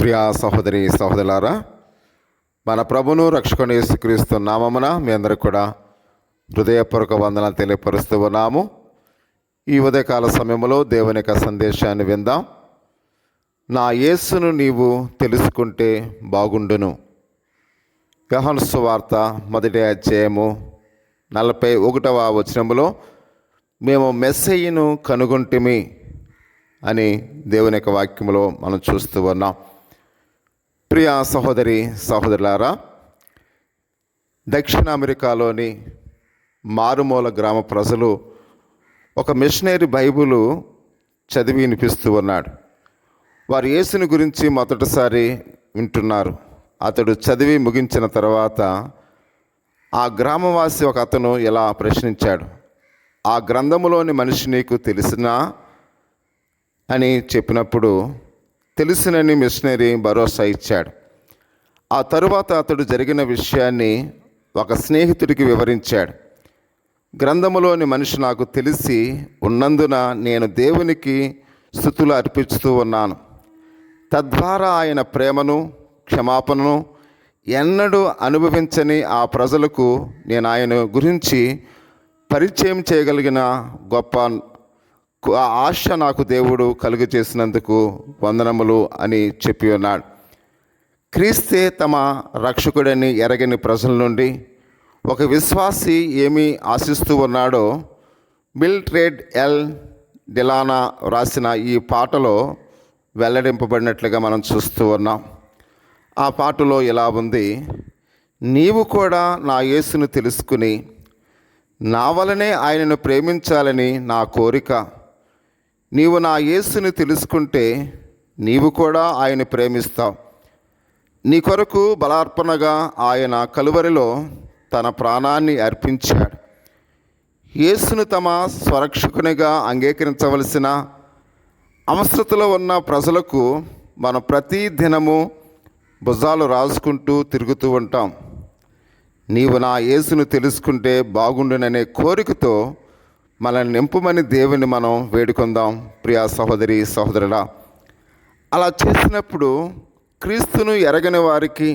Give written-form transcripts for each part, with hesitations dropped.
ప్రియా సహోదరి సహోదరులారా, మన ప్రభును రక్షకుని యేసుక్రీస్తు నామమున మీ అందరికి కూడా హృదయపూర్వక వందనాలు తెలియపరుస్తూ ఉన్నాము. ఈ ఉదయకాల సమయంలో దేవుని యొక్క సందేశాన్ని విందాం. నా యేసును నీవు తెలుసుకుంటే బాగుండును. యోహాను సువార్త 1వ అధ్యాయము 41వ వచనములో మేము మెస్సయ్యను కనుగొంటిమి అని దేవుని యొక్క వాక్యములో మనం చూస్తూ ఉన్నాం. ప్రియా సహోదరి సహోదరులారా, దక్షిణ అమెరికాలోని మారుమూల గ్రామ ప్రజలు ఒక మిషనరీ బైబిలు చదివి వినిపిస్తూ ఉన్నాడు. వారు యేసుని గురించి మొదటిసారి వింటున్నారు. అతడు చదివి ముగించిన తర్వాత ఆ గ్రామవాసి ఒక అతను ఇలా ప్రశ్నించాడు, ఆ గ్రంథములోని మనిషి నీకు తెలిసినా అని చెప్పినప్పుడు తెలుసునని మిషనరీ భరోసా ఇచ్చాడు. ఆ తరువాత అతడు జరిగిన విషయాన్ని ఒక స్నేహితుడికి వివరించాడు. గ్రంథములోని మనిషి నాకు తెలిసి ఉన్నందున నేను దేవునికి స్తుతులు అర్పిస్తూ ఉన్నాను. తద్వారా ఆయన ప్రేమను క్షమాపణను ఎన్నడూ అనుభవించని ఆ ప్రజలకు నేను ఆయన గురించి పరిచయం చేయగలిగిన గొప్ప ఆశ నాకు దేవుడు కలుగ చేసినందుకు వందనములు అని చెప్పి ఉన్నాడు. క్రీస్తే తమ రక్షకుడని ఎరగని ప్రజల నుండి ఒక విశ్వాసి ఏమి ఆశిస్తూ ఉన్నాడో మిల్ట్రేడ్ ఎల్ డిలానా రాసిన ఈ పాటలో వెల్లడింపబడినట్లుగా మనం చూస్తూ ఉన్నాం. ఆ పాటలో ఇలా ఉంది: నీవు కూడా నా యేసును తెలుసుకుని నా వలనే ఆయనను ప్రేమించాలని నా కోరిక. నీవు నా యేసుని తెలుసుకుంటే నీవు కూడా ఆయన ప్రేమిస్తావు. నీ కొరకు బలార్పణగా ఆయన కలువరిలో తన ప్రాణాన్ని అర్పించాడు. యేసును తమ స్వరక్షకునిగా అంగీకరించవలసిన అవసరతలో ఉన్న ప్రజలకు మనం ప్రతి దినము భుజాలు రాసుకుంటూ తిరుగుతూ ఉంటాం. నీవు నా యేసును తెలుసుకుంటే బాగుండుననే కోరికతో మనల్ని నింపుమని దేవుని మనం వేడుకుందాం. ప్రియా సహోదరి సహోదరులా, అలా చేసినప్పుడు క్రీస్తును ఎరగని వారికి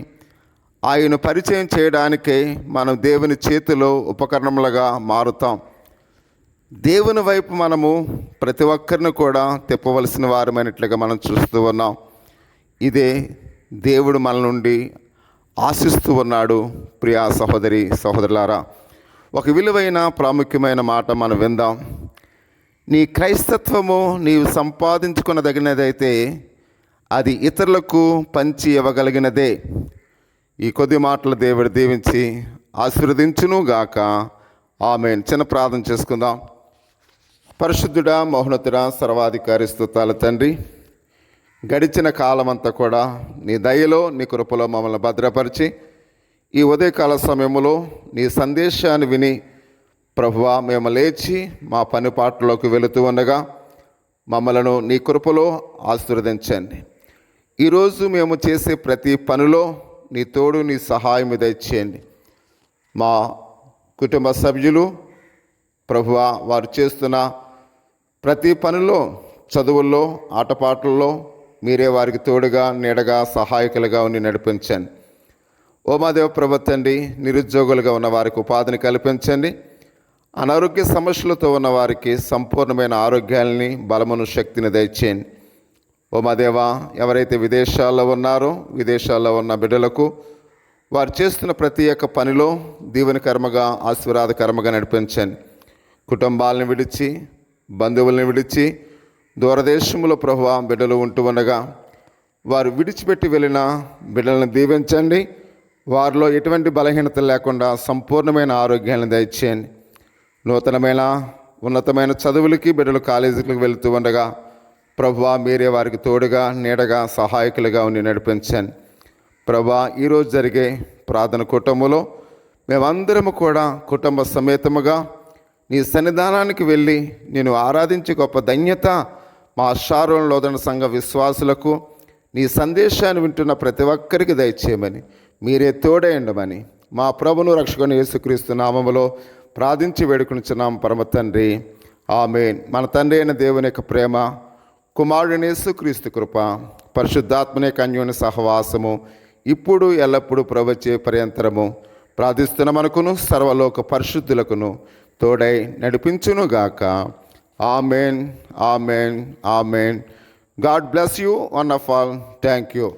ఆయన పరిచయం చేయడానికే మనం దేవుని చేతిలో ఉపకరణములుగా మారుతాం. దేవుని వైపు మనము ప్రతి ఒక్కరిని కూడా తిప్పవలసిన వారమైనట్లుగా మనం చూస్తూ ఉన్నాం. ఇదే దేవుడు మన నుండి ఆశిస్తూ ఉన్నాడు. ప్రియా సహోదరి సహోదరులారా, ఒక విలువైన ప్రాముఖ్యమైన మాట మనం విందాం. నీ క్రైస్తత్వము నీవు సంపాదించుకునదగినదైతే అది ఇతరులకు పంచి ఇవ్వగలిగినదే. ఈ కొద్ది మాటలు దేవుడు దీవించి ఆశీర్వదించును గాక. ఆమేన్. చిన్న ప్రార్థన చేసుకుందాం. పరిశుద్ధుడా, మహోన్నతుడా, సర్వాధికారి, స్తుతాల తండ్రి, గడిచిన కాలమంతా కూడా నీ దయలో నీ కృపలో మమ్మల్ని భద్రపరిచి ఈ ఉదయకాల సమయంలో నీ సందేశాన్ని విని ప్రభువా మేము లేచి మా పని పాటలోకి వెళుతూ ఉండగా మమ్మలను నీ కృపలో ఆశీర్వదించండి. ఈరోజు మేము చేసే ప్రతి పనిలో నీ తోడు నీ సహాయం దయచేయండి. మా కుటుంబ సభ్యులు ప్రభువా వారు చేస్తున్న ప్రతి పనిలో, చదువుల్లో, ఆటపాటల్లో మీరే వారికి తోడుగా నీడగా సహాయకులుగా ఉండి నడిపించండి. ఓ మా దేవ ప్రభు తండ్రి, నిరుద్యోగులుగా ఉన్న వారికి ఉపాధిని కల్పించండి. అనారోగ్య సమస్యలతో ఉన్న వారికి సంపూర్ణమైన ఆరోగ్యాలని, బలమును, శక్తిని దయచేయండి. ఓ మా దేవ, ఎవరైతే విదేశాల్లో ఉన్నారో విదేశాల్లో ఉన్న బిడ్డలకు వారు చేస్తున్న ప్రతి ఒక్క పనిలో దీవెనకర్మగా ఆశీర్వాదకర్మగా నడిపించండి. కుటుంబాలను విడిచి, బంధువులను విడిచి దూరదేశంలో ప్రభువా బిడ్డలు ఉంటూ ఉండగా వారు విడిచిపెట్టి వెళ్ళిన బిడ్డలను దీవించండి. వారిలో ఎటువంటి బలహీనత లేకుండా సంపూర్ణమైన ఆరోగ్యాన్ని దయచేయండి. నూతనమైన ఉన్నతమైన చదువులకి బిడ్డలు కాలేజీలకు వెళుతూ ఉండగా ప్రభువా మీరే వారికి తోడుగా నీడగా సహాయకులుగా ఉండి నడిపించండి. ప్రభువా ఈరోజు జరిగే ప్రార్థన కూటములో మేమందరము కూడా కుటుంబ సమేతముగా నీ సన్నిధానానికి వెళ్ళి నేను ఆరాధించే గొప్ప ధన్యత మా షారోన్ లోదన సంఘ విశ్వాసులకు నీ సందేశాన్ని వింటున్న ప్రతి ఒక్కరికి దయచేయమని మీరే తోడేయండమని మా ప్రభును రక్షకుని యేసుక్రీస్తు నామములో ప్రార్థించి వేడుకొనుచున్నాం పరమ తండ్రి. ఆమేన్. మన తండ్రి అయిన దేవుని యొక్క ప్రేమ, కుమారుడైన యేసుక్రీస్తు కృప, పరిశుద్ధాత్మనే కన్యోని సహవాసము, ఇప్పుడు ఎల్లప్పుడూ ప్రవచే పర్యంతరము ప్రార్థిస్తున్నమనుకును సర్వలోక పరిశుద్ధులకును తోడై నడిపించునుగాక. Amen, amen, amen. God bless you one of all. Thank you.